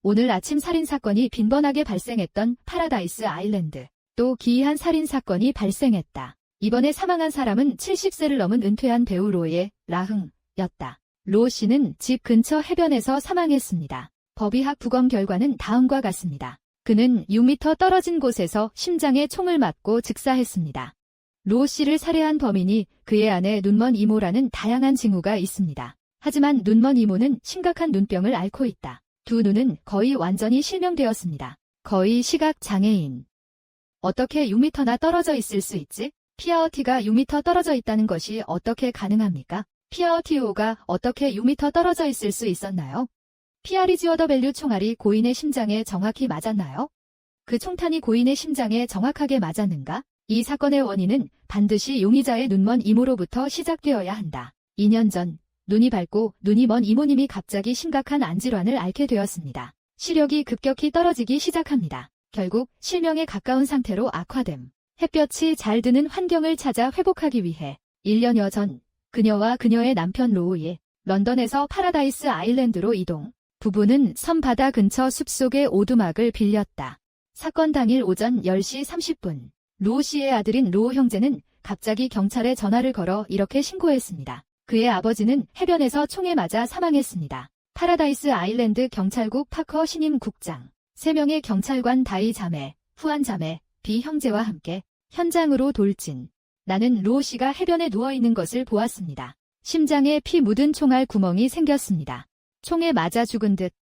오늘 아침 살인사건이 빈번하게 발생했던 파라다이스 아일랜드. 또 기이한 살인사건이 발생했다. 이번에 사망한 사람은 70세를 넘은 은퇴한 배우 로의 라흥였다. 로 씨는 집 근처 해변에서 사망했습니다. 법의학 부검 결과는 다음과 같습니다. 그는 6m 떨어진 곳에서 심장에 총을 맞고 즉사했습니다. 로 씨를 살해한 범인이 그의 아내 눈먼 이모라는 다양한 징후가 있습니다. 하지만 눈먼 이모는 심각한 눈병을 앓고 있다. 두 눈은 거의 완전히 실명되었습니다. 거의 시각장애인. 어떻게 6m나 떨어져 있을 수 있지? 피아어티가 6m 떨어져 있다는 것이 어떻게 가능합니까? 피아어티오가 어떻게 6m 떨어져 있을 수 있었나요? 피아리지어더밸류 총알이 고인의 심장에 정확히 맞았나요? 그 총탄이 고인의 심장에 정확하게 맞았는가? 이 사건의 원인은 반드시 용의자의 눈먼 이모로부터 시작되어야 한다. 2년 전 눈이 밝고 눈이 먼 이모님이 갑자기 심각한 안질환을 앓게 되었습니다. 시력이 급격히 떨어지기 시작합니다. 결국 실명에 가까운 상태로 악화됨. 햇볕이 잘 드는 환경을 찾아 회복하기 위해 1년여 전 그녀와 그녀의 남편 로우에 런던에서 파라다이스 아일랜드로 이동. 부부는 섬 바다 근처 숲속의 오두막을 빌렸다. 사건 당일 오전 10시 30분. 로우 씨의 아들인 로우 형제는 갑자기 경찰에 전화를 걸어 이렇게 신고했습니다. 그의 아버지는 해변에서 총에 맞아 사망했습니다. 파라다이스 아일랜드 경찰국 파커 신임 국장, 3명의 경찰관 다이 자매, 후안 자매, 비 형제와 함께 현장으로 돌진. 나는 로우 씨가 해변에 누워있는 것을 보았습니다. 심장에 피 묻은 총알 구멍이 생겼습니다. 총에 맞아 죽은 듯.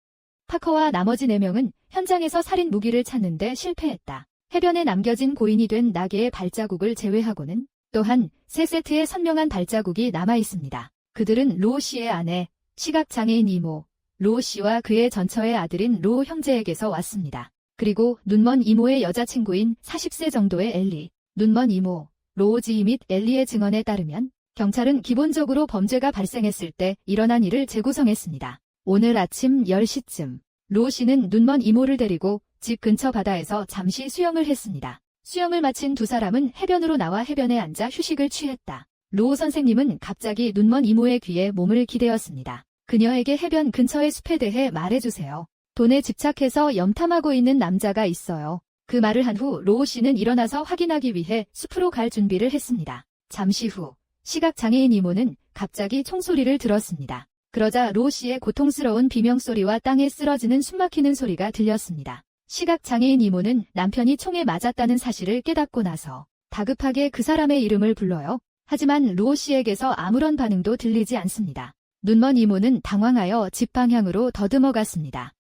파커와 나머지 4명은 현장에서 살인 무기를 찾는데 실패했다. 해변에 남겨진 고인이 된 나개의 발자국을 제외하고는 또한 3세트의 선명한 발자국이 남아있습니다. 그들은 로우 씨의 아내, 시각장애인 이모, 로우 씨와 그의 전처의 아들인 로우 형제에게서 왔습니다. 그리고 눈먼 이모의 여자친구인 40세 정도의 엘리, 눈먼 이모, 로우 지희 및 엘리의 증언에 따르면 경찰은 기본적으로 범죄가 발생했을 때 일어난 일을 재구성했습니다. 오늘 아침 10시쯤 로우 씨는 눈먼 이모를 데리고 집 근처 바다에서 잠시 수영을 했습니다. 수영을 마친 두 사람은 해변으로 나와 해변에 앉아 휴식을 취했다. 로우 선생님은 갑자기 눈먼 이모의 귀에 몸을 기대었습니다. 그녀에게 해변 근처의 숲에 대해 말해주세요. 돈에 집착해서 염탐하고 있는 남자가 있어요. 그 말을 한 후 로우 씨는 일어나서 확인하기 위해 숲으로 갈 준비를 했습니다. 잠시 후 시각장애인 이모는 갑자기 총소리를 들었습니다. 그러자 로우 씨의 고통스러운 비명소리와 땅에 쓰러지는 숨막히는 소리가 들렸습니다. 시각장애인 이모는 남편이 총에 맞았다는 사실을 깨닫고 나서 다급하게 그 사람의 이름을 불러요. 하지만 로우 씨에게서 아무런 반응도 들리지 않습니다. 눈먼 이모는 당황하여 집 방향으로 더듬어 갔습니다.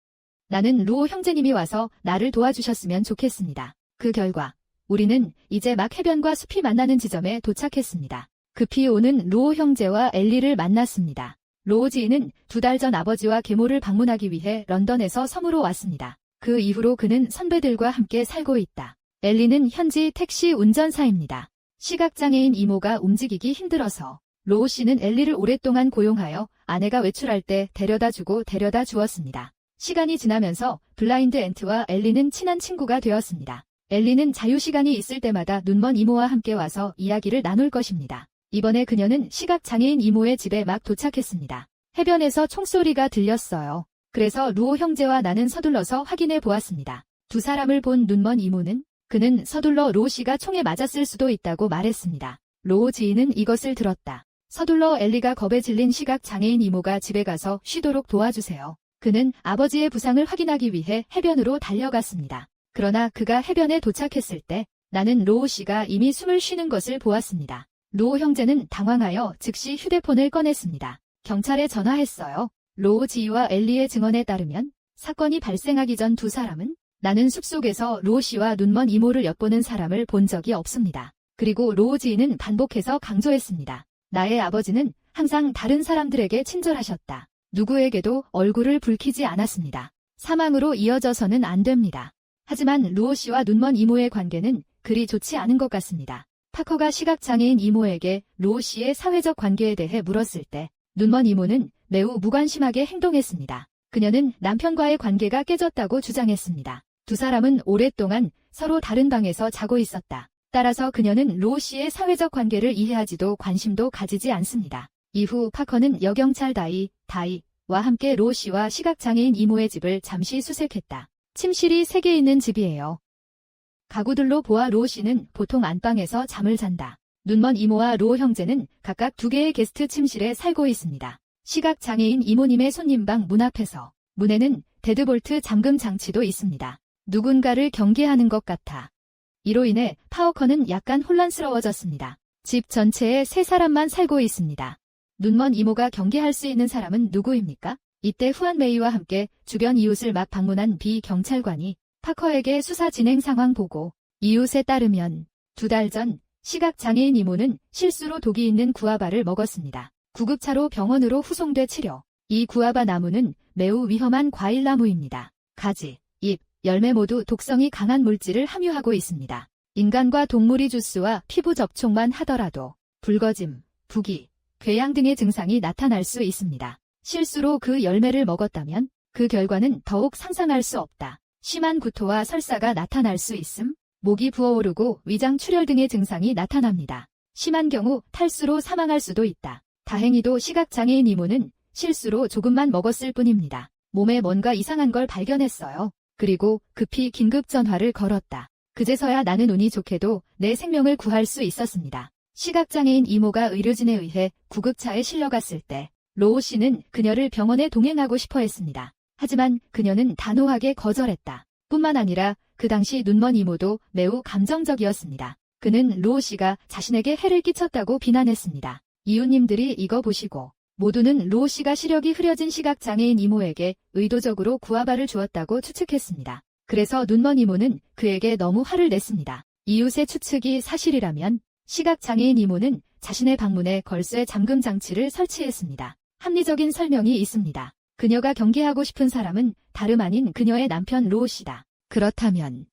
나는 로우 형제님이 와서 나를 도와주셨으면 좋겠습니다. 그 결과 우리는 이제 막 해변과 숲이 만나는 지점에 도착했습니다. 급히 오는 로우 형제와 엘리를 만났습니다. 로우 지희는 2달 전 아버지와 계모를 방문하기 위해 런던에서 섬으로 왔습니다. 그 이후로 그는 선배들과 함께 살고 있다. 엘리는 현지 택시 운전사입니다. 시각장애인 이모가 움직이기 힘들어서 로우 씨는 엘리를 오랫동안 고용하여 아내가 외출할 때 데려다주고 데려다 주었습니다. 시간이 지나면서 블라인드 앤트와 엘리는 친한 친구가 되었습니다. 엘리는 자유시간이 있을 때마다 눈먼 이모와 함께 와서 이야기를 나눌 것입니다. 이번에 그녀는 시각장애인 이모의 집에 막 도착했습니다. 해변에서 총소리가 들렸어요. 그래서 루오 형제와 나는 서둘러서 확인해 보았습니다. 두 사람을 본 눈먼 이모는 그는 서둘러 로우 씨가 총에 맞았을 수도 있다고 말했습니다. 로우 지희는 이것을 들었다. 서둘러 엘리가 겁에 질린 시각장애인 이모가 집에 가서 쉬도록 도와주세요. 그는 아버지의 부상을 확인하기 위해 해변으로 달려갔습니다. 그러나 그가 해변에 도착했을 때 나는 로우 씨가 이미 숨을 쉬는 것을 보았습니다. 로우 형제는 당황하여 즉시 휴대폰을 꺼냈습니다. 경찰에 전화했어요. 로우 지희와 엘리의 증언에 따르면 사건이 발생하기 전 두 사람은 나는 숲속에서 로우 씨와 눈먼 이모를 엿보는 사람을 본 적이 없습니다. 그리고 로우 지희는 반복해서 강조했습니다. 나의 아버지는 항상 다른 사람들에게 친절하셨다. 누구에게도 얼굴을 붉히지 않았습니다. 사망으로 이어져서는 안 됩니다. 하지만 로우 씨와 눈먼 이모의 관계는 그리 좋지 않은 것 같습니다. 파커가 시각장애인 이모에게 로우 씨의 사회적 관계에 대해 물었을 때 눈먼 이모는 매우 무관심하게 행동했습니다. 그녀는 남편과의 관계가 깨졌다고 주장했습니다. 두 사람은 오랫동안 서로 다른 방에서 자고 있었다. 따라서 그녀는 로우 씨의 사회적 관계를 이해하지도 관심도 가지지 않습니다. 이후 파커는 여경찰 다이와 함께 로 씨와 시각장애인 이모의 집을 잠시 수색했다. 침실이 3개 있는 집이에요. 가구들로 보아 로 씨는 보통 안방에서 잠을 잔다. 눈먼 이모와 로 형제는 각각 2개의 게스트 침실에 살고 있습니다. 시각장애인 이모님의 손님방 문 앞에서 문에는 데드볼트 잠금 장치도 있습니다. 누군가를 경계하는 것 같아. 이로 인해 파워커는 약간 혼란스러워졌습니다. 집 전체에 3사람만 살고 있습니다. 눈먼 이모가 경계할 수 있는 사람은 누구입니까? 이때 후안 메이와 함께 주변 이웃을 막 방문한 비경찰관이 파커에게 수사 진행 상황 보고, 이웃에 따르면 2달 전 시각장애인 이모는 실수로 독이 있는 구아바를 먹었습니다. 구급차로 병원으로 후송돼 치료. 이 구아바 나무는 매우 위험한 과일나무입니다. 가지, 잎, 열매 모두 독성이 강한 물질을 함유하고 있습니다. 인간과 동물이 주스와 피부 접촉만 하더라도 붉어짐, 부기, 궤양 등의 증상이 나타날 수 있습니다. 실수로 그 열매를 먹었다면 그 결과는 더욱 상상할 수 없다. 심한 구토와 설사가 나타날 수 있음, 목이 부어오르고 위장 출혈 등의 증상이 나타납니다. 심한 경우 탈수로 사망할 수도 있다. 다행히도 시각장애인 이모는 실수로 조금만 먹었을 뿐입니다. 몸에 뭔가 이상한 걸 발견했어요. 그리고 급히 긴급 전화를 걸었다. 그제서야 나는 운이 좋게도 내 생명을 구할 수 있었습니다. 시각장애인 이모가 의료진에 의해 구급차에 실려갔을 때 로우 씨는 그녀를 병원에 동행하고 싶어 했습니다. 하지만 그녀는 단호하게 거절했다. 뿐만 아니라 그 당시 눈먼 이모도 매우 감정적이었습니다. 그는 로우 씨가 자신에게 해를 끼쳤다고 비난했습니다. 이웃님들이 이거 보시고 모두는 로우 씨가 시력이 흐려진 시각장애인 이모에게 의도적으로 구아바를 주었다고 추측했습니다. 그래서 눈먼 이모는 그에게 너무 화를 냈습니다. 이웃의 추측이 사실이라면 시각장애인 이모는 자신의 방문에 걸쇠 잠금 장치를 설치했습니다. 합리적인 설명이 있습니다. 그녀가 경계하고 싶은 사람은 다름 아닌 그녀의 남편 로우 씨다. 그렇다면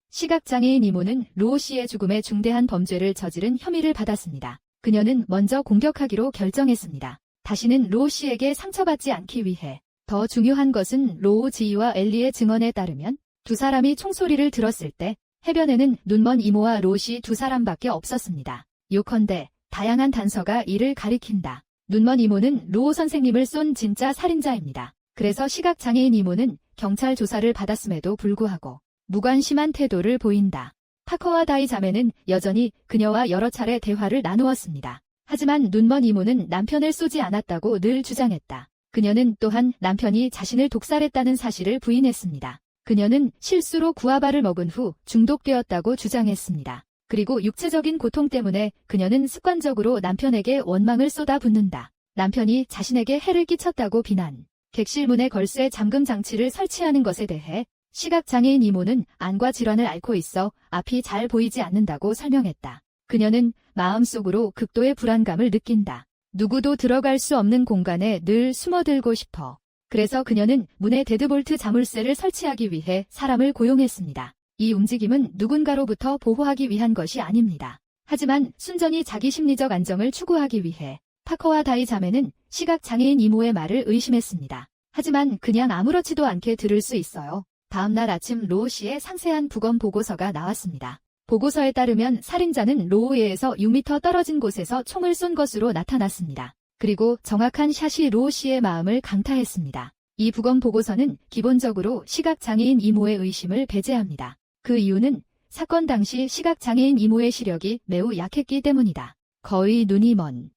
시각장애인 이모는 로우 씨의 죽음에 중대한 범죄를 저지른 혐의를 받았습니다. 그녀는 먼저 공격하기로 결정했습니다. 다시는 로우 씨에게 상처받지 않기 위해. 더 중요한 것은 로우 지이와 엘리의 증언에 따르면 2사람이 총소리를 들었을 때 해변에는 눈먼 이모와 로우 씨 2사람밖에 없었습니다. 요컨대 다양한 단서가 이를 가리킨다. 눈먼 이모는 로우 선생님을 쏜 진짜 살인자입니다. 그래서 시각장애인 이모는 경찰 조사를 받았음에도 불구하고 무관심한 태도를 보인다. 파커와 다이 자매는 여전히 그녀와 여러 차례 대화를 나누었습니다. 하지만 눈먼 이모는 남편을 쏘지 않았다고 늘 주장했다. 그녀는 또한 남편이 자신을 독살했다는 사실을 부인했습니다. 그녀는 실수로 구아바를 먹은 후 중독되었다고 주장했습니다. 그리고 육체적인 고통 때문에 그녀는 습관적으로 남편에게 원망을 쏟아붓는다. 남편이 자신에게 해를 끼쳤다고 비난. 객실문에 걸쇠 잠금 장치를 설치하는 것에 대해 시각장애인 이모는 안과 질환을 앓고 있어 앞이 잘 보이지 않는다고 설명했다. 그녀는 마음속으로 극도의 불안감을 느낀다. 누구도 들어갈 수 없는 공간에 늘 숨어들고 싶어. 그래서 그녀는 문에 데드볼트 자물쇠를 설치하기 위해 사람을 고용했습니다. 이 움직임은 누군가로부터 보호하기 위한 것이 아닙니다. 하지만 순전히 자기 심리적 안정을 추구하기 위해 파커와 다이 자매는 시각장애인 이모의 말을 의심했습니다. 하지만 그냥 아무렇지도 않게 들을 수 있어요. 다음 날 아침 로우 씨의 상세한 부검 보고서가 나왔습니다. 보고서에 따르면 살인자는 로우에서 6m 떨어진 곳에서 총을 쏜 것으로 나타났습니다. 그리고 정확한 샷이 로우 씨의 마음을 강타했습니다. 이 부검 보고서는 기본적으로 시각장애인 이모의 의심을 배제합니다. 그 이유는 사건 당시 시각장애인 이모의 시력이 매우 약했기 때문이다. 거의 눈이 먼.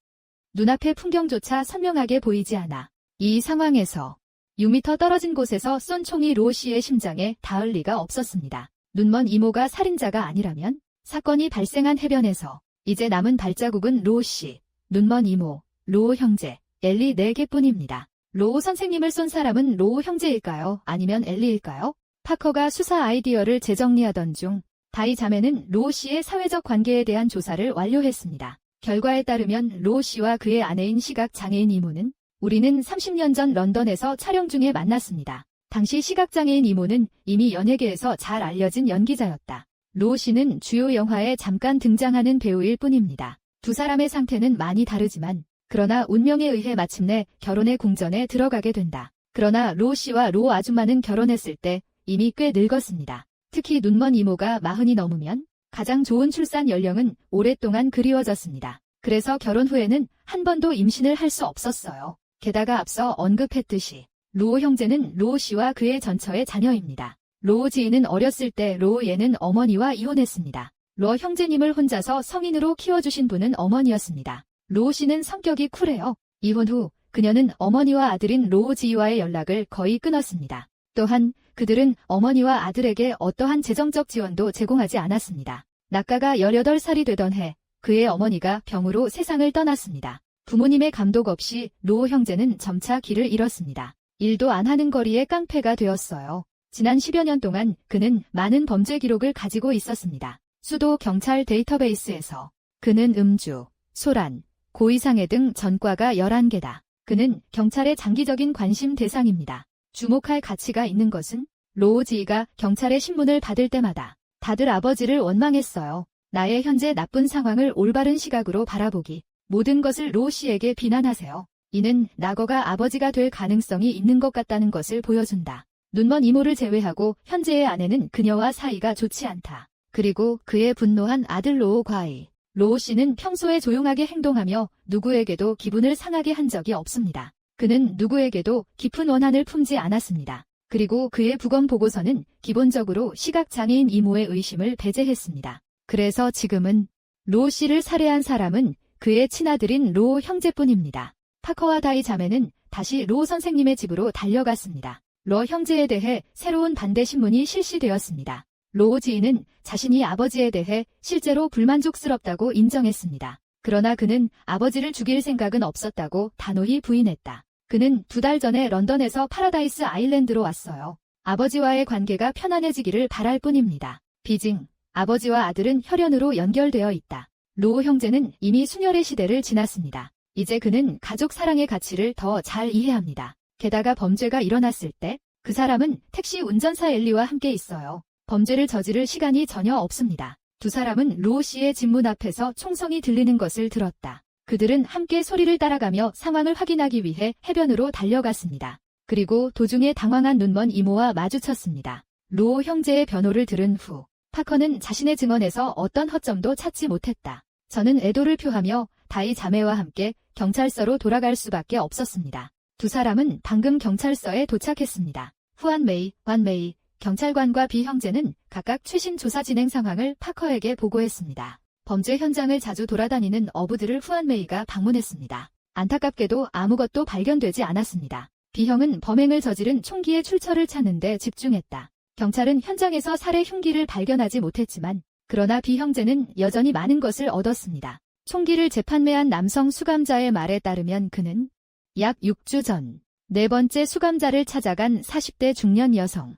눈앞의 풍경조차 선명하게 보이지 않아. 이 상황에서 6m 떨어진 곳에서 쏜 총이 로우 씨의 심장에 닿을 리가 없었습니다. 눈먼 이모가 살인자가 아니라면 사건이 발생한 해변에서 이제 남은 발자국은 로우 씨, 눈먼 이모, 로우 형제, 엘리 4개뿐입니다. 로우 선생님을 쏜 사람은 로우 형제일까요? 아니면 엘리일까요? 파커가 수사 아이디어를 재정리하던 중 다이 자매는 로우 씨의 사회적 관계에 대한 조사를 완료했습니다. 결과에 따르면 로우 씨와 그의 아내인 시각장애인 이모는 우리는 30년 전 런던에서 촬영 중에 만났습니다. 당시 시각장애인 이모는 이미 연예계에서 잘 알려진 연기자였다. 로우 씨는 주요 영화에 잠깐 등장하는 배우일 뿐입니다. 2사람의 상태는 많이 다르지만 그러나 운명에 의해 마침내 결혼의 궁전에 들어가게 된다. 그러나 로우 씨와 로우 아줌마는 결혼했을 때 이미 꽤 늙었습니다. 특히 눈먼 이모가 40이 넘으면 가장 좋은 출산 연령은 오랫동안 그리워졌습니다. 그래서 결혼 후에는 한 번도 임신을 할 수 없었어요. 게다가 앞서 언급했듯이 로 형제는 로 씨와 그의 전처의 자녀입니다. 로 지인은 어렸을 때 로 예는 어머니와 이혼했습니다. 로 형제님을 혼자서 성인으로 키워주신 분은 어머니였습니다. 로 씨는 성격이 쿨해요. 이혼 후 그녀는 어머니와 아들인 로 지이와의 연락을 거의 끊었습니다. 또한 그들은 어머니와 아들에게 어떠한 재정적 지원도 제공하지 않았습니다. 낙가가 18살이 되던 해 그의 어머니가 병으로 세상을 떠났습니다. 부모님의 감독 없이 로 형제는 점차 길을 잃었습니다. 일도 안 하는 거리의 깡패가 되었어요. 지난 10여 년 동안 그는 많은 범죄 기록을 가지고 있었습니다. 수도 경찰 데이터베이스에서 그는 음주, 소란, 고의상해 등 전과가 11개다. 그는 경찰의 장기적인 관심 대상입니다. 주목할 가치가 있는 것은 로 지이가 경찰의 신문을 받을 때마다 다들 아버지를 원망했어요. 나의 현재 나쁜 상황을 올바른 시각으로 바라보기. 모든 것을 로 씨에게 비난하세요. 이는 낙어가 아버지가 될 가능성이 있는 것 같다는 것을 보여준다. 눈먼 이모를 제외하고 현재의 아내는 그녀와 사이가 좋지 않다. 그리고 그의 분노한 아들 로 과이. 로 씨는 평소에 조용하게 행동하며 누구에게도 기분을 상하게 한 적이 없습니다. 그는 누구에게도 깊은 원한을 품지 않았습니다. 그리고 그의 부검 보고서는 기본적으로 시각장애인 이모의 의심을 배제했습니다. 그래서 지금은 로 씨를 살해한 사람은 그의 친아들인 로 형제뿐입니다. 파커와 다이 자매는 다시 로 선생님의 집으로 달려갔습니다. 로 형제에 대해 새로운 반대 신문이 실시되었습니다. 로 지인은 자신이 아버지에 대해 실제로 불만족스럽다고 인정했습니다. 그러나 그는 아버지를 죽일 생각은 없었다고 단호히 부인했다. 그는 2달 전에 런던에서 파라다이스 아일랜드로 왔어요. 아버지와의 관계가 편안해지기를 바랄 뿐입니다. 비징, 아버지와 아들은 혈연으로 연결되어 있다. 로 형제는 이미 순혈의 시대를 지났습니다. 이제 그는 가족 사랑의 가치를 더 잘 이해합니다. 게다가 범죄가 일어났을 때 그 사람은 택시 운전사 엘리와 함께 있어요. 범죄를 저지를 시간이 전혀 없습니다. 두 사람은 로 씨의 집 문 앞에서 총성이 들리는 것을 들었다. 그들은 함께 소리를 따라가며 상황을 확인하기 위해 해변으로 달려갔습니다. 그리고 도중에 당황한 눈먼 이모와 마주쳤습니다. 로 형제의 변호를 들은 후 파커는 자신의 증언에서 어떤 허점도 찾지 못했다. 저는 애도를 표하며 다이 자매와 함께 경찰서로 돌아갈 수밖에 없었습니다. 두 사람은 방금 경찰서에 도착했습니다. 후안 메이, 완 메이, 경찰관과 비 형제는 각각 최신 조사 진행 상황을 파커에게 보고했습니다. 범죄 현장을 자주 돌아다니는 어부들을 후안 메이가 방문했습니다. 안타깝게도 아무것도 발견되지 않았습니다. 비 형은 범행을 저지른 총기의 출처를 찾는 데 집중했다. 경찰은 현장에서 살해 흉기를 발견하지 못했지만 그러나 비 형제는 여전히 많은 것을 얻었습니다. 총기를 재판매한 남성 수감자의 말에 따르면 그는 약 6주 전 4번째 수감자를 찾아간 40대 중년 여성.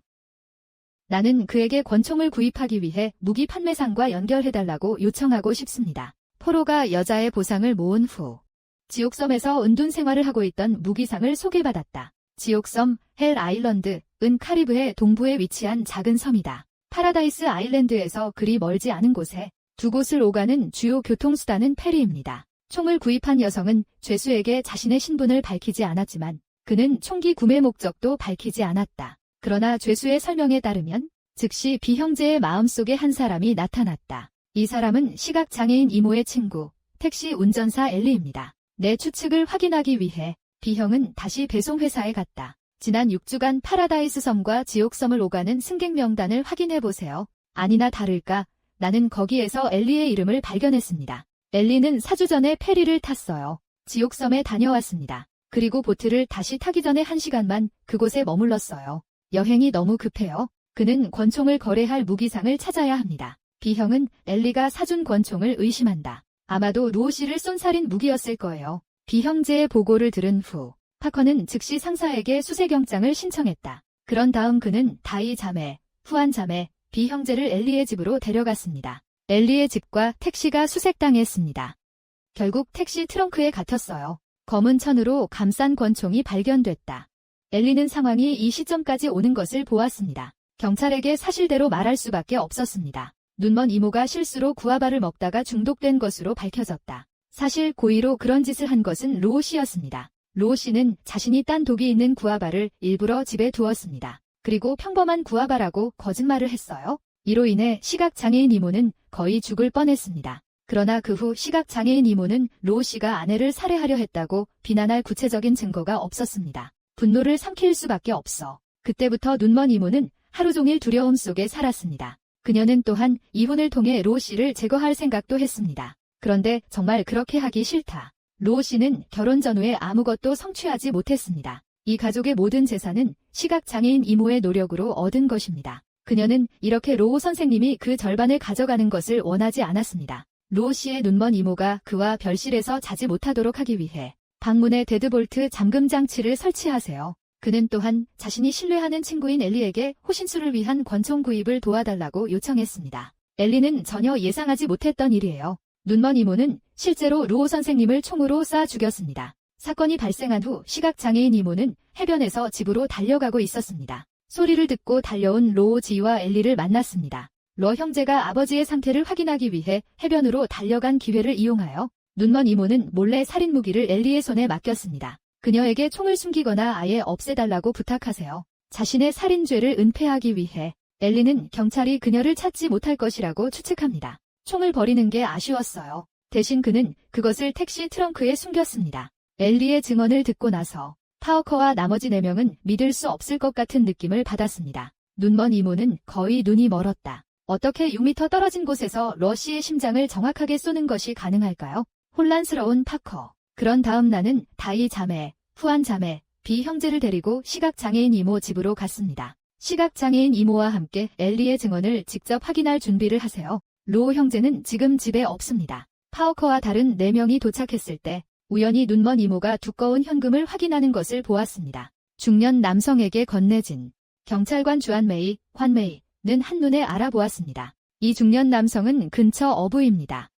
나는 그에게 권총을 구입하기 위해 무기 판매상과 연결해달라고 요청하고 싶습니다. 포로가 여자의 보상을 모은 후 지옥섬에서 은둔 생활을 하고 있던 무기상을 소개받았다. 지옥섬 헬 아일랜드 은 카리브해 동부에 위치한 작은 섬이다. 파라다이스 아일랜드에서 그리 멀지 않은 곳에 두 곳을 오가는 주요 교통수단은 페리입니다. 총을 구입한 여성은 죄수에게 자신의 신분을 밝히지 않았지만 그는 총기 구매 목적도 밝히지 않았다. 그러나 죄수의 설명에 따르면 즉시 비 형제의 마음속에 한 사람이 나타났다. 이 사람은 시각장애인 이모의 친구, 택시 운전사 엘리입니다. 내 추측을 확인하기 위해 비 형은 다시 배송회사에 갔다. 지난 6주간 파라다이스 섬과 지옥섬을 오가는 승객 명단을 확인해보세요. 아니나 다를까 나는 거기에서 엘리의 이름을 발견했습니다. 엘리는 4주 전에 페리를 탔어요. 지옥섬에 다녀왔습니다. 그리고 보트를 다시 타기 전에 1시간만 그곳에 머물렀어요. 여행이 너무 급해요. 그는 권총을 거래할 무기상을 찾아야 합니다. 비 형은 엘리가 사준 권총을 의심한다. 아마도 로 씨를 쏜 살인 무기였을 거예요. 비 형제의 보고를 들은 후 파커는 즉시 상사에게 수색영장을 신청했다. 그런 다음 그는 다이 자매, 후안 자매, 비 형제를 엘리의 집으로 데려갔습니다. 엘리의 집과 택시가 수색당했습니다. 결국 택시 트렁크에 갇혔어요. 검은 천으로 감싼 권총이 발견됐다. 엘리는 상황이 이 시점까지 오는 것을 보았습니다. 경찰에게 사실대로 말할 수밖에 없었습니다. 눈먼 이모가 실수로 구아바를 먹다가 중독된 것으로 밝혀졌다. 사실 고의로 그런 짓을 한 것은 로 씨였습니다. 로 씨는 자신이 딴 독이 있는 구아바를 일부러 집에 두었습니다. 그리고 평범한 구아바라고 거짓말을 했어요. 이로 인해 시각장애인 이모는 거의 죽을 뻔했습니다. 그러나 그 후 시각장애인 이모는 로 씨가 아내를 살해하려 했다고 비난할 구체적인 증거가 없었습니다. 분노를 삼킬 수밖에 없어. 그때부터 눈먼 이모는 하루 종일 두려움 속에 살았습니다. 그녀는 또한 이혼을 통해 로 씨를 제거할 생각도 했습니다. 그런데 정말 그렇게 하기 싫다. 로 씨는 결혼 전후에 아무것도 성취하지 못했습니다. 이 가족의 모든 재산은 시각장애인 이모의 노력으로 얻은 것입니다. 그녀는 이렇게 로 선생님이 그 절반을 가져가는 것을 원하지 않았습니다. 로 씨의 눈먼 이모가 그와 별실에서 자지 못하도록 하기 위해 방문에 데드볼트 잠금 장치를 설치하세요. 그는 또한 자신이 신뢰하는 친구인 엘리에게 호신술을 위한 권총 구입을 도와달라고 요청했습니다. 엘리는 전혀 예상하지 못했던 일이에요. 눈먼 이모는 실제로 로 선생님을 총으로 쏴 죽였습니다. 사건이 발생한 후 시각장애인 이모는 해변에서 집으로 달려가고 있었습니다. 소리를 듣고 달려온 로 지와 엘리를 만났습니다. 로 형제가 아버지의 상태를 확인하기 위해 해변으로 달려간 기회를 이용하여 눈먼 이모는 몰래 살인 무기를 엘리의 손에 맡겼습니다. 그녀에게 총을 숨기거나 아예 없애달라고 부탁하세요. 자신의 살인죄를 은폐하기 위해 엘리는 경찰이 그녀를 찾지 못할 것이라고 추측합니다. 총을 버리는 게 아쉬웠어요. 대신 그는 그것을 택시 트렁크에 숨겼습니다. 엘리의 증언을 듣고 나서 파워커와 나머지 4명은 믿을 수 없을 것 같은 느낌을 받았습니다. 눈먼 이모는 거의 눈이 멀었다. 어떻게 6m 떨어진 곳에서 러시의 심장을 정확하게 쏘는 것이 가능할까요? 혼란스러운 파커. 그런 다음 나는 다이 자매, 후안 자매, 비 형제를 데리고 시각장애인 이모 집으로 갔습니다. 시각장애인 이모와 함께 엘리의 증언을 직접 확인할 준비를 하세요. 로 형제는 지금 집에 없습니다. 파워커와 다른 4명이 도착했을 때 우연히 눈먼 이모가 두꺼운 현금을 확인하는 것을 보았습니다. 중년 남성에게 건네진 경찰관 주한 환메이는 한눈에 알아보았습니다. 이 중년 남성은 근처 어부입니다.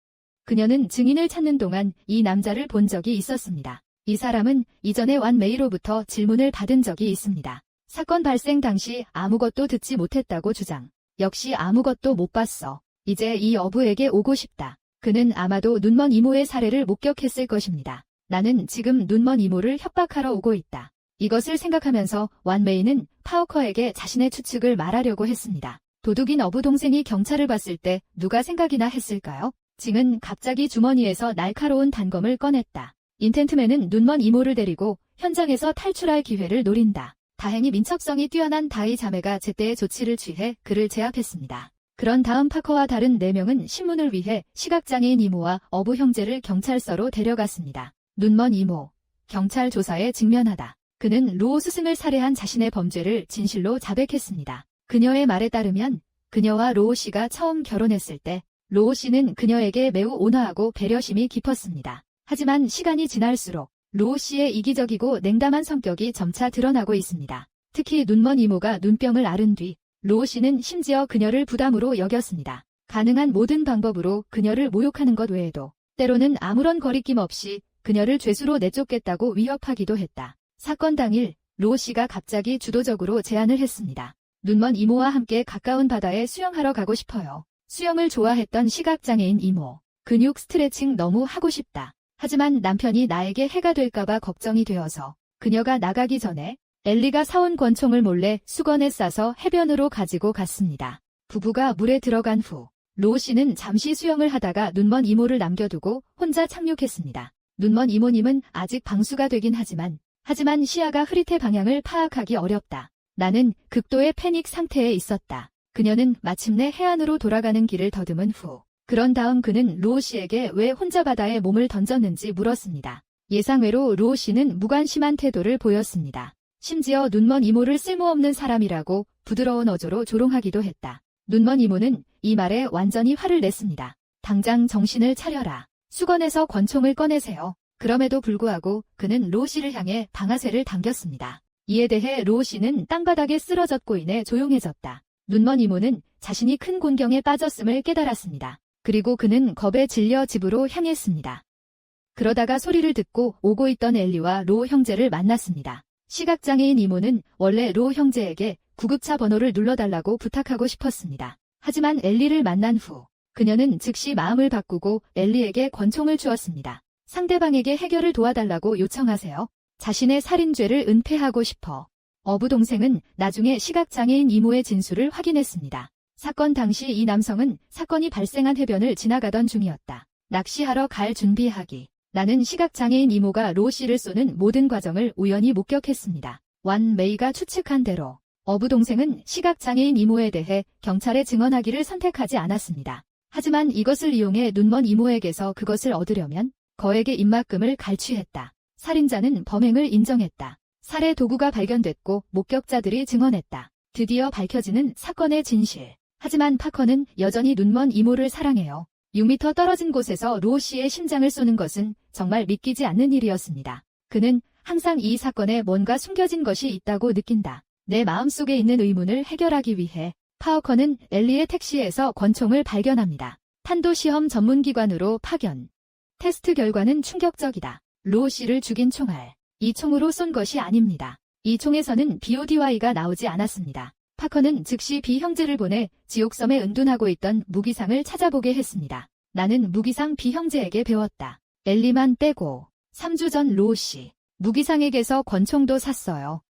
그녀는 증인을 찾는 동안 이 남자를 본 적이 있었습니다. 이 사람은 이전에 완메이로부터 질문을 받은 적이 있습니다. 사건 발생 당시 아무것도 듣지 못했다고 주장. 역시 아무것도 못 봤어. 이제 이 어부에게 오고 싶다. 그는 아마도 눈먼 이모의 사례를 목격했을 것입니다. 나는 지금 눈먼 이모를 협박하러 오고 있다. 이것을 생각하면서 완메이는 파워커에게 자신의 추측을 말하려고 했습니다. 도둑인 어부 동생이 경찰을 봤을 때 누가 생각이나 했을까요? 징은 갑자기 주머니에서 날카로운 단검을 꺼냈다. 인텐트맨은 눈먼 이모를 데리고 현장에서 탈출할 기회를 노린다. 다행히 민첩성이 뛰어난 다이 자매가 제때의 조치를 취해 그를 제압했습니다. 그런 다음 파커와 다른 4명은 신문을 위해 시각장애인 이모와 어부 형제를 경찰서로 데려갔습니다. 눈먼 이모, 경찰 조사에 직면하다. 그는 로 스승을 살해한 자신의 범죄를 진실로 자백했습니다. 그녀의 말에 따르면 그녀와 로 씨가 처음 결혼했을 때 로 씨는 그녀에게 매우 온화하고 배려심이 깊었습니다. 하지만 시간이 지날수록 로 씨의 이기적이고 냉담한 성격이 점차 드러나고 있습니다. 특히 눈먼 이모가 눈병을 앓은 뒤 로 씨는 심지어 그녀를 부담으로 여겼습니다. 가능한 모든 방법으로 그녀를 모욕하는 것 외에도 때로는 아무런 거리낌 없이 그녀를 죄수로 내쫓겠다고 위협하기도 했다. 사건 당일 로 씨가 갑자기 주도적으로 제안을 했습니다. 눈먼 이모와 함께 가까운 바다에 수영하러 가고 싶어요. 수영을 좋아했던 시각장애인 이모. 근육 스트레칭 너무 하고 싶다. 하지만 남편이 나에게 해가 될까봐 걱정이 되어서 그녀가 나가기 전에 엘리가 사온 권총을 몰래 수건에 싸서 해변으로 가지고 갔습니다. 부부가 물에 들어간 후 로 씨는 잠시 수영을 하다가 눈먼 이모를 남겨두고 혼자 착륙했습니다. 눈먼 이모님은 아직 방수가 되긴 하지만 시야가 흐릿해 방향을 파악하기 어렵다. 나는 극도의 패닉 상태에 있었다. 그녀는 마침내 해안으로 돌아가는 길을 더듬은 후 그런 다음 그는 로 씨에게 왜 혼자 바다에 몸을 던졌는지 물었습니다. 예상외로 로 씨는 무관심한 태도를 보였습니다. 심지어 눈먼 이모를 쓸모없는 사람이라고 부드러운 어조로 조롱하기도 했다. 눈먼 이모는 이 말에 완전히 화를 냈습니다. 당장 정신을 차려라. 수건에서 권총을 꺼내세요. 그럼에도 불구하고 그는 로 씨를 향해 방아쇠를 당겼습니다. 이에 대해 로 씨는 땅바닥에 쓰러졌고 이내 조용해졌다. 눈먼 이모는 자신이 큰 곤경에 빠졌음을 깨달았습니다. 그리고 그는 겁에 질려 집으로 향했습니다. 그러다가 소리를 듣고 오고 있던 엘리와 로 형제를 만났습니다. 시각장애인 이모는 원래 로 형제에게 구급차 번호를 눌러달라고 부탁하고 싶었습니다. 하지만 엘리를 만난 후 그녀는 즉시 마음을 바꾸고 엘리에게 권총을 주었습니다. 상대방에게 해결을 도와달라고 요청하세요. 자신의 살인죄를 은폐하고 싶어. 어부 동생은 나중에 시각장애인 이모의 진술을 확인했습니다. 사건 당시 이 남성은 사건이 발생한 해변을 지나가던 중이었다. 낚시하러 갈 준비하기. 나는 시각장애인 이모가 로 씨를 쏘는 모든 과정을 우연히 목격했습니다. 완 메이가 추측한 대로 어부 동생은 시각장애인 이모에 대해 경찰에 증언하기를 선택하지 않았습니다. 하지만 이것을 이용해 눈먼 이모에게서 그것을 얻으려면 거액의 입막금을 갈취했다. 살인자는 범행을 인정했다. 살해 도구가 발견됐고 목격자들이 증언했다. 드디어 밝혀지는 사건의 진실. 하지만 파커는 여전히 눈먼 이모를 사랑해요. 6m 떨어진 곳에서 로 씨의 심장을 쏘는 것은 정말 믿기지 않는 일이었습니다. 그는 항상 이 사건에 뭔가 숨겨진 것이 있다고 느낀다. 내 마음속에 있는 의문을 해결하기 위해 파워커는 엘리의 택시에서 권총을 발견합니다. 탄도시험 전문기관으로 파견. 테스트 결과는 충격적이다. 로 씨를 죽인 총알. 이 총으로 쏜 것이 아닙니다. 이 총에서는 BODY가 나오지 않았습니다. 파커는 즉시 B 형제를 보내 지옥섬에 은둔하고 있던 무기상을 찾아보게 했습니다. 나는 무기상 B 형제에게 배웠다. 엘리만 빼고 3주 전 로 씨. 무기상에게서 권총도 샀어요.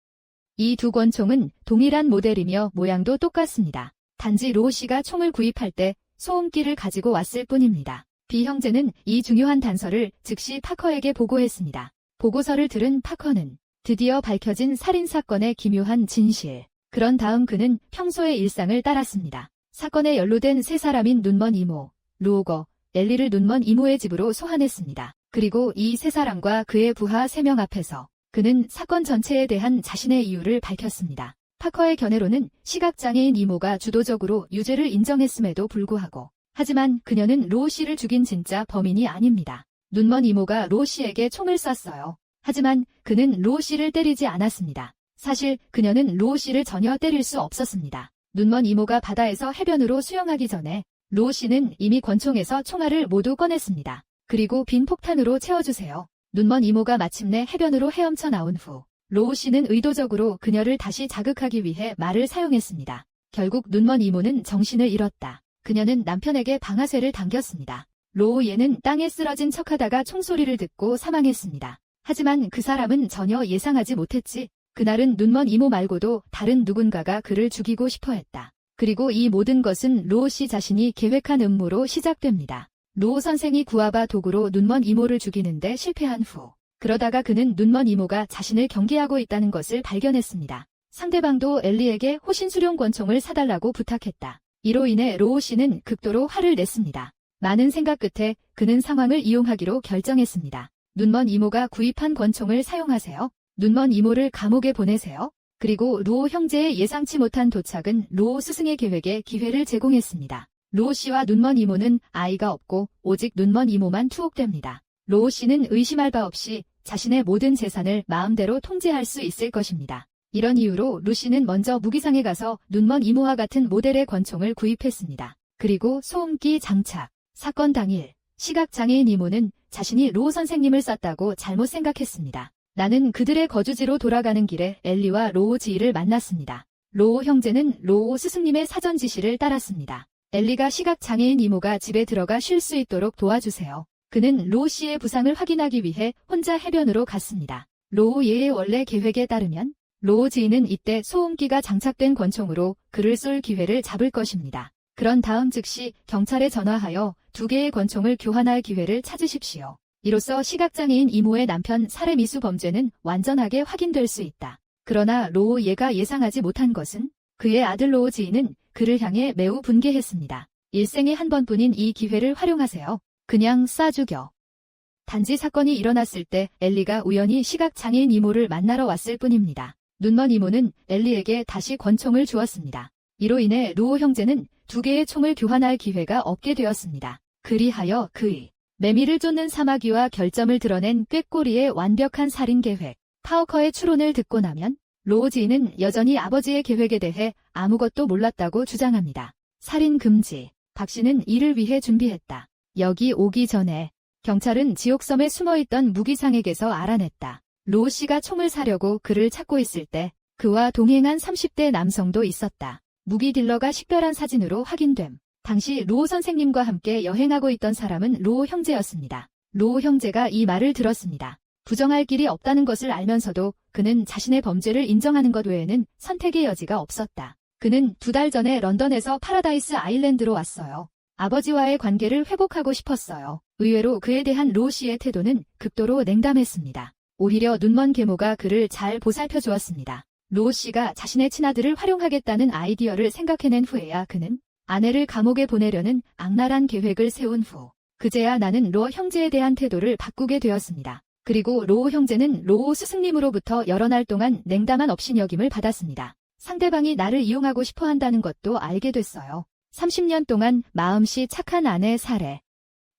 이 두 권총은 동일한 모델이며 모양도 똑같습니다. 단지 로 씨가 총을 구입할 때 소음기를 가지고 왔을 뿐입니다. B 형제는 이 중요한 단서를 즉시 파커에게 보고했습니다. 보고서를 들은 파커는 드디어 밝혀진 살인사건의 기묘한 진실. 그런 다음 그는 평소의 일상을 따랐습니다. 사건에 연루된 세 사람인 눈먼 이모, 로거, 엘리를 눈먼 이모의 집으로 소환했습니다. 그리고 이 세 사람과 그의 부하 3명 앞에서 그는 사건 전체에 대한 자신의 이유를 밝혔습니다. 파커의 견해로는 시각장애인 이모가 주도적으로 유죄를 인정했음에도 불구하고 하지만 그녀는 로 씨를 죽인 진짜 범인이 아닙니다. 눈먼 이모가 로 씨에게 총을 쐈어요. 하지만 그는 로 씨를 때리지 않았습니다. 사실 그녀는 로 씨를 전혀 때릴 수 없었습니다. 눈먼 이모가 바다에서 해변으로 수영하기 전에 로 씨는 이미 권총에서 총알을 모두 꺼냈습니다. 그리고 빈 폭탄으로 채워주세요. 눈먼 이모가 마침내 해변으로 헤엄쳐 나온 후 로 씨는 의도적으로 그녀를 다시 자극하기 위해 말을 사용했습니다. 결국 눈먼 이모는 정신을 잃었다. 그녀는 남편에게 방아쇠를 당겼습니다. 로 얘는 땅에 쓰러진 척하다가 총소리를 듣고 사망했습니다. 하지만 그 사람은 전혀 예상하지 못했지. 그날은 눈먼 이모 말고도 다른 누군가가 그를 죽이고 싶어 했다. 그리고 이 모든 것은 로 씨 자신이 계획한 음모로 시작됩니다. 로 선생이 구아바 도구로 눈먼 이모를 죽이는데 실패한 후 그러다가 그는 눈먼 이모가 자신을 경계하고 있다는 것을 발견했습니다. 상대방도 엘리에게 호신수령 권총을 사달라고 부탁했다. 이로 인해 로 씨는 극도로 화를 냈습니다. 많은 생각 끝에 그는 상황을 이용하기로 결정했습니다. 눈먼 이모가 구입한 권총을 사용하세요. 눈먼 이모를 감옥에 보내세요. 그리고 로 형제의 예상치 못한 도착은 로 스승의 계획에 기회를 제공했습니다. 로 씨와 눈먼 이모는 아이가 없고 오직 눈먼 이모만 투옥됩니다. 로 씨는 의심할 바 없이 자신의 모든 재산을 마음대로 통제할 수 있을 것입니다. 이런 이유로 루 씨는 먼저 무기상에 가서 눈먼 이모와 같은 모델의 권총을 구입했습니다. 그리고 소음기 장착. 사건 당일 시각장애인 이모는 자신이 로 선생님을 쐈다고 잘못 생각했습니다. 나는 그들의 거주지로 돌아가는 길에 엘리와 로 지희를 만났습니다. 로 형제는 로 스승님의 사전 지시를 따랐습니다. 엘리가 시각장애인 이모가 집에 들어가 쉴 수 있도록 도와주세요. 그는 로 씨의 부상을 확인하기 위해 혼자 해변으로 갔습니다. 로 예의 원래 계획에 따르면 로 지희는 이때 소음기가 장착된 권총으로 그를 쏠 기회를 잡을 것입니다. 그런 다음 즉시 경찰에 전화하여 2개의 권총을 교환할 기회를 찾으십시오. 이로써 시각장애인 이모의 남편 살해 미수 범죄는 완전하게 확인될 수 있다. 그러나 로 예가 예상하지 못한 것은 그의 아들 로 지희는 그를 향해 매우 분개했습니다. 일생에 한 번뿐인 이 기회를 활용하세요. 그냥 쏴 죽여. 단지 사건이 일어났을 때 엘리가 우연히 시각장애인 이모를 만나러 왔을 뿐입니다. 눈먼 이모는 엘리에게 다시 권총을 주었습니다. 이로 인해 로 형제는 2개의 총을 교환할 기회가 없게 되었습니다. 그리하여 그의 매미를 쫓는 사마귀와 결점을 드러낸 꾀꼬리의 완벽한 살인 계획. 파워커의 추론을 듣고 나면 로 지희는 여전히 아버지의 계획에 대해 아무것도 몰랐다고 주장합니다. 살인 금지. 박 씨는 이를 위해 준비했다. 여기 오기 전에 경찰은 지옥섬에 숨어있던 무기상에게서 알아냈다. 로 씨가 총을 사려고 그를 찾고 있을 때 그와 동행한 30대 남성도 있었다. 무기 딜러가 식별한 사진으로 확인됨. 당시 로 선생님과 함께 여행하고 있던 사람은 로 형제였습니다. 로 형제가 이 말을 들었습니다. 부정할 길이 없다는 것을 알면서도 그는 자신의 범죄를 인정하는 것 외에는 선택의 여지가 없었다. 그는 2달 전에 런던에서 파라다이스 아일랜드로 왔어요. 아버지와의 관계를 회복하고 싶었어요. 의외로 그에 대한 로 씨의 태도는 극도로 냉담했습니다. 오히려 눈먼 계모가 그를 잘 보살펴 주었습니다. 로 씨가 자신의 친아들을 활용하겠다는 아이디어를 생각해낸 후에야 그는 아내를 감옥에 보내려는 악랄한 계획을 세운 후 그제야 나는 로 형제에 대한 태도를 바꾸게 되었습니다. 그리고 로 형제는 로 스승님으로부터 여러 날 동안 냉담한 업신여김을 받았습니다. 상대방이 나를 이용하고 싶어 한다는 것도 알게 됐어요. 30년 동안 마음씨 착한 아내 살해.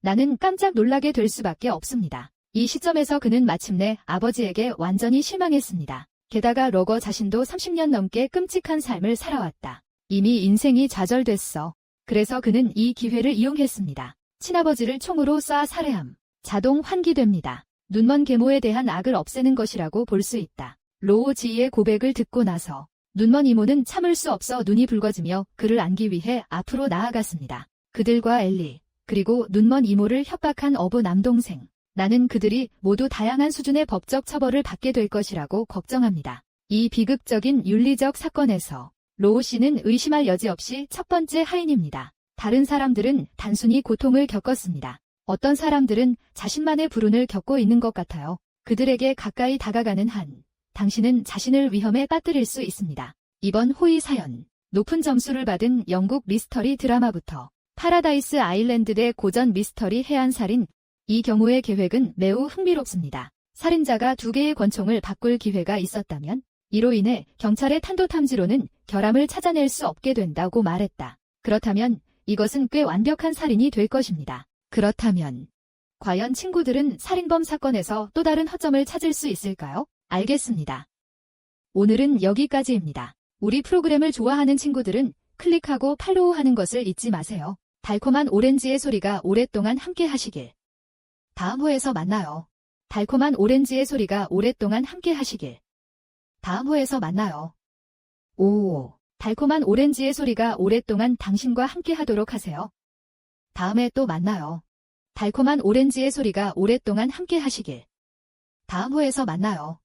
나는 깜짝 놀라게 될 수밖에 없습니다. 이 시점에서 그는 마침내 아버지에게 완전히 실망했습니다. 게다가 로거 자신도 30년 넘게 끔찍한 삶을 살아왔다. 이미 인생이 좌절됐어. 그래서 그는 이 기회를 이용했습니다. 친아버지를 총으로 쏴 살해함. 자동 환기됩니다. 눈먼 계모에 대한 악을 없애는 것이라고 볼 수 있다. 로 지희의 고백을 듣고 나서 눈먼 이모는 참을 수 없어 눈이 붉어지며 그를 안기 위해 앞으로 나아갔습니다. 그들과 엘리, 그리고 눈먼 이모를 협박한 어부 남동생. 나는 그들이 모두 다양한 수준의 법적 처벌을 받게 될 것이라고 걱정합니다. 이 비극적인 윤리적 사건에서 로 씨는 의심할 여지 없이 첫 번째 하인입니다. 다른 사람들은 단순히 고통을 겪었습니다. 어떤 사람들은 자신만의 불운을 겪고 있는 것 같아요. 그들에게 가까이 다가가는 한 당신은 자신을 위험에 빠뜨릴 수 있습니다. 이번 호의 사연, 높은 점수를 받은 영국 미스터리 드라마부터 파라다이스 아일랜드 대 고전 미스터리 해안살인, 이 경우의 계획은 매우 흥미롭습니다. 살인자가 2개의 권총을 바꿀 기회가 있었다면 이로 인해 경찰의 탄도 탐지로는 결함을 찾아낼 수 없게 된다고 말했다. 그렇다면 이것은 꽤 완벽한 살인이 될 것입니다. 그렇다면 과연 친구들은 살인범 사건에서 또 다른 허점을 찾을 수 있을까요? 알겠습니다. 오늘은 여기까지입니다. 우리 프로그램을 좋아하는 친구들은 클릭하고 팔로우하는 것을 잊지 마세요. 달콤한 오렌지의 소리가 오랫동안 함께 하시길. 다음 호에서 만나요. 달콤한 오렌지의 소리가 오랫동안 함께 하시길. 다음 호에서 만나요. 오, 달콤한 오렌지의 소리가 오랫동안 당신과 함께 하도록 하세요. 다음에 또 만나요. 달콤한 오렌지의 소리가 오랫동안 함께 하시길. 다음 호에서 만나요.